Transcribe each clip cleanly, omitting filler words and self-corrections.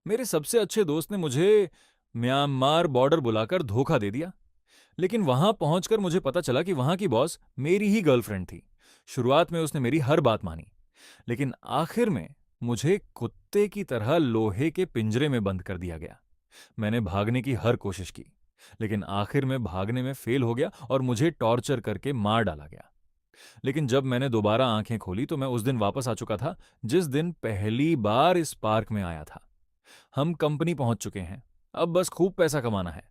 मेरे सबसे अच्छे दोस्त ने मुझे म्यांमार बॉर्डर बुलाकर धोखा दे दिया। लेकिन वहां पहुंचकर मुझे पता चला कि वहां की बॉस मेरी ही गर्लफ्रेंड थी। शुरुआत में उसने मेरी हर बात मानी, लेकिन आखिर में मुझे कुत्ते की तरह लोहे के पिंजरे में बंद कर दिया गया। मैंने भागने की हर कोशिश की, लेकिन आखिर में भागने में फेल हो गया और मुझे टॉर्चर करके मार डाला गया। लेकिन जब मैंने दोबारा आंखें खोली तो मैं उस दिन वापस आ चुका था, जिस दिन पहली बार इस पार्क में आया था। हम कंपनी पहुंच चुके हैं, अब बस खूब पैसा कमाना है।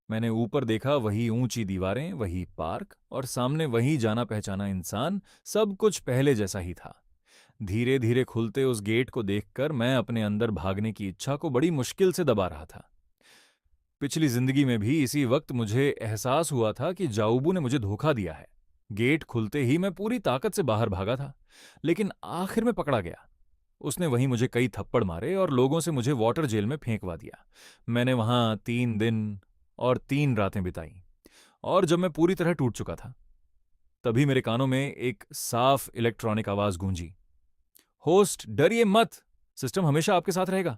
मैंने ऊपर देखा, वही ऊंची दीवारें, वही पार्क और सामने वही जाना पहचाना इंसान। सब कुछ पहले जैसा ही था। धीरे धीरे खुलते उस गेट को देखकर मैं अपने अंदर भागने की इच्छा को बड़ी मुश्किल से दबा रहा था। पिछली जिंदगी में भी इसी वक्त मुझे एहसास हुआ था कि जाऊबू ने मुझे धोखा दिया है। गेट खुलते ही मैं पूरी ताकत से बाहर भागा था, लेकिन आखिर में पकड़ा गया। उसने वहीं मुझे कई थप्पड़ मारे और लोगों से मुझे वाटर जेल में फेंकवा दिया। मैंने वहां 3 दिन और 3 रातें बिताई, और जब मैं पूरी तरह टूट चुका था, तभी मेरे कानों में एक साफ इलेक्ट्रॉनिक आवाज गूंजी। होस्ट, डरिए मत। सिस्टम हमेशा आपके साथ रहेगा।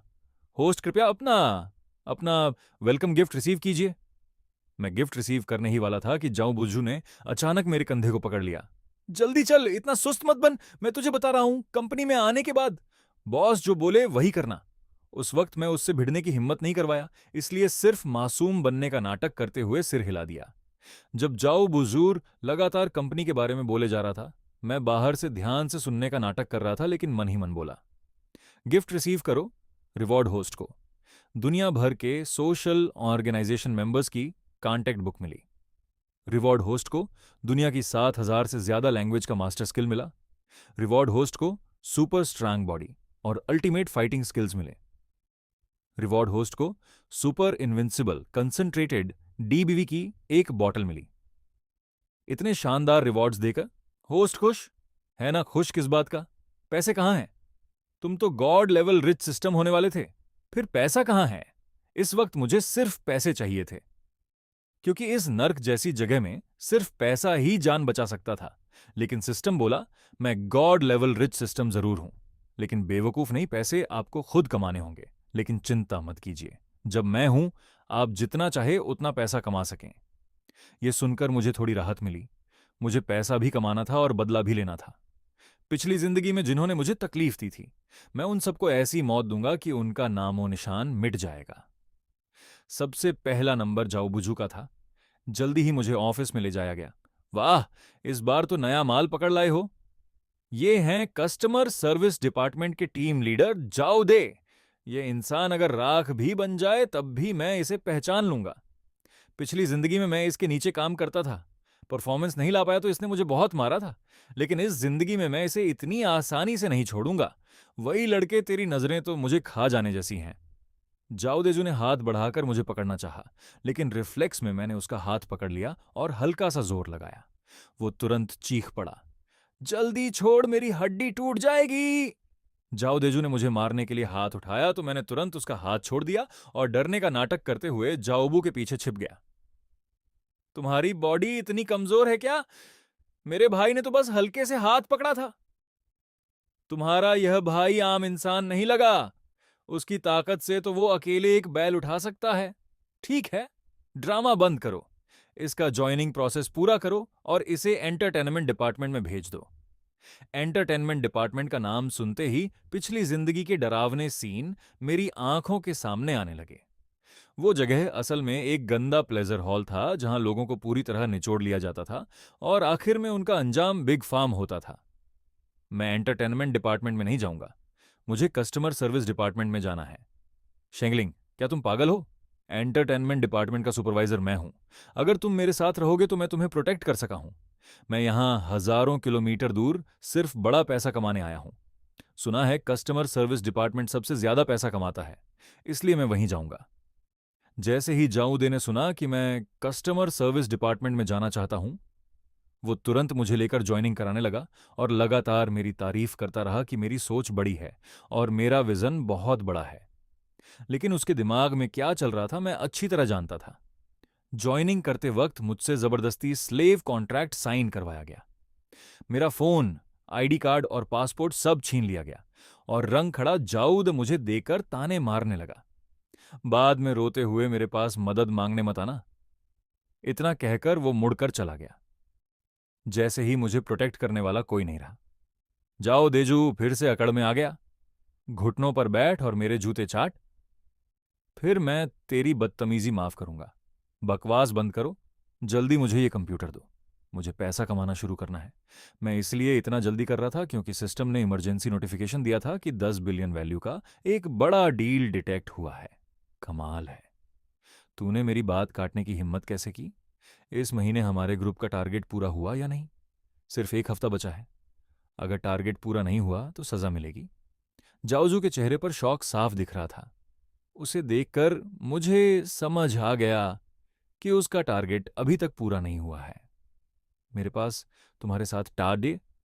होस्ट, कृपया अपना अपना वेलकम गिफ्ट रिसीव कीजिए। मैं गिफ्ट रिसीव करने ही वाला था कि जाऊं बुज्जू ने अचानक मेरे कंधे को पकड़ लिया। जल्दी चल, इतना सुस्त मत बन। मैं तुझे बता रहा हूं, कंपनी में आने के बाद बॉस जो बोले वही करना। उस वक्त मैं उससे भिड़ने की हिम्मत नहीं करवाया, इसलिए सिर्फ मासूम बनने का नाटक करते हुए सिर हिला दिया। जब जाओ बुजूर लगातार कंपनी के बारे में बोले जा रहा था, मैं बाहर से ध्यान से सुनने का नाटक कर रहा था, लेकिन मन ही मन बोला, गिफ्ट रिसीव करो। रिवॉर्ड होस्ट को दुनिया भर के सोशल ऑर्गेनाइजेशन मेंबर्स की कॉन्टैक्ट बुक मिली। रिवॉर्ड होस्ट को दुनिया की 7,000 से ज्यादा लैंग्वेज का मास्टर स्किल मिला। रिवॉर्ड होस्ट को सुपर स्ट्रांग बॉडी और अल्टीमेट फाइटिंग स्किल्स मिले। रिवॉर्ड होस्ट को सुपर इनविंसिबल कंसंट्रेटेड डीबीवी की एक बॉटल मिली। इतने शानदार रिवॉर्ड्स देकर होस्ट खुश है ना? खुश किस बात का? पैसे कहां हैं? तुम तो गॉड लेवल रिच सिस्टम होने वाले थे, फिर पैसा कहां है? इस वक्त मुझे सिर्फ पैसे चाहिए थे, क्योंकि इस नर्क जैसी जगह में सिर्फ पैसा ही जान बचा सकता था। लेकिन सिस्टम बोला, मैं गॉड लेवल रिच सिस्टम जरूर हूं, लेकिन बेवकूफ नहीं, पैसे आपको खुद कमाने होंगे। लेकिन चिंता मत कीजिए, जब मैं हूं, आप जितना चाहे उतना पैसा कमा सकें। यह सुनकर मुझे थोड़ी राहत मिली। मुझे पैसा भी कमाना था और बदला भी लेना था। पिछली जिंदगी में जिन्होंने मुझे तकलीफ दी थी, मैं उन सबको ऐसी मौत दूंगा कि उनका नामो निशान मिट जाएगा। सबसे पहला नंबर जाओ बुझू का था। जल्दी ही मुझे ऑफिस में ले जाया गया। वाह, इस बार तो नया माल पकड़ लाए हो। ये हैं कस्टमर सर्विस डिपार्टमेंट के टीम लीडर जाओ दे। ये इंसान अगर राख भी बन जाए तब भी मैं इसे पहचान लूंगा। पिछली जिंदगी में मैं इसके नीचे काम करता था। परफॉर्मेंस नहीं ला पाया तो इसने मुझे बहुत मारा था, लेकिन इस जिंदगी में मैं इसे इतनी आसानी से नहीं छोड़ूंगा। वही लड़के, तेरी नजरें तो मुझे खा जाने जैसी हैं। जाओदेजू ने हाथ बढ़ाकर मुझे पकड़ना चाहा, लेकिन रिफ्लेक्स में मैंने उसका हाथ पकड़ लिया और हल्का सा जोर लगाया। वो तुरंत चीख पड़ा, जल्दी छोड़, मेरी हड्डी टूट जाएगी। जाओदेजू ने मुझे मारने के लिए हाथ उठाया तो मैंने तुरंत उसका हाथ छोड़ दिया और डरने का नाटक करते हुए जाओबू के पीछे छिप गया। तुम्हारी बॉडी इतनी कमजोर है क्या? मेरे भाई ने तो बस हल्के से हाथ पकड़ा था। तुम्हारा यह भाई आम इंसान नहीं लगा। उसकी ताकत से तो वो अकेले एक बैल उठा सकता है। ठीक है, ड्रामा बंद करो, इसका ज्वाइनिंग प्रोसेस पूरा करो और इसे एंटरटेनमेंट डिपार्टमेंट में भेज दो। एंटरटेनमेंट डिपार्टमेंट का नाम सुनते ही पिछली जिंदगी के डरावने सीन मेरी आंखों के सामने आने लगे। वो जगह असल में एक गंदा प्लेजर हॉल था, जहां लोगों को पूरी तरह निचोड़ लिया जाता था और आखिर में उनका अंजाम बिग फार्म होता था। मैं एंटरटेनमेंट डिपार्टमेंट में नहीं जाऊंगा, मुझे कस्टमर सर्विस डिपार्टमेंट में जाना है। शेंगलिंग, क्या तुम पागल हो? एंटरटेनमेंट डिपार्टमेंट का सुपरवाइजर मैं हूं। अगर तुम मेरे साथ रहोगे तो मैं तुम्हें प्रोटेक्ट कर सका हूं। मैं यहां हजारों किलोमीटर दूर सिर्फ बड़ा पैसा कमाने आया हूं। सुना है कस्टमर सर्विस डिपार्टमेंट सबसे ज्यादा पैसा कमाता है, इसलिए मैं वहीं जाऊंगा। जैसे ही जाऊदे ने सुना कि मैं कस्टमर सर्विस डिपार्टमेंट में जाना चाहता हूं, वो तुरंत मुझे लेकर ज्वाइनिंग कराने लगा और लगातार मेरी तारीफ करता रहा कि मेरी सोच बड़ी है और मेरा विजन बहुत बड़ा है। लेकिन उसके दिमाग में क्या चल रहा था मैं अच्छी तरह जानता था। ज्वाइनिंग करते वक्त मुझसे जबरदस्ती स्लेव कॉन्ट्रैक्ट साइन करवाया गया। मेरा फोन, आईडी कार्ड और पासपोर्ट सब छीन लिया गया। और रंग खड़ा जाऊद मुझे देकर ताने मारने लगा। बाद में रोते हुए मेरे पास मदद मांगने मत आना। इतना कहकर वो मुड़कर चला गया, जैसे ही मुझे प्रोटेक्ट करने वाला कोई नहीं रहा। जाओ देजू, फिर से अकड़ में आ गया। घुटनों पर बैठ और मेरे जूते चाट। फिर मैं तेरी बदतमीजी माफ करूंगा। बकवास बंद करो, जल्दी मुझे ये कंप्यूटर दो। मुझे पैसा कमाना शुरू करना है। मैं इसलिए इतना जल्दी कर रहा था क्योंकि सिस्टम ने इमरजेंसी नोटिफिकेशन दिया था कि 10 बिलियन वैल्यू का एक बड़ा डील डिटेक्ट हुआ है। कमाल है। तूने मेरी बात काटने की हिम्मत कैसे की? इस महीने हमारे ग्रुप का टारगेट पूरा हुआ या नहीं? सिर्फ एक हफ्ता बचा है। अगर टारगेट पूरा नहीं हुआ तो सजा मिलेगी। जाओजू के चेहरे पर शौक साफ दिख रहा था। उसे देखकर मुझे समझ आ गया कि उसका टारगेट अभी तक पूरा नहीं हुआ है। मेरे पास तुम्हारे साथ टाडे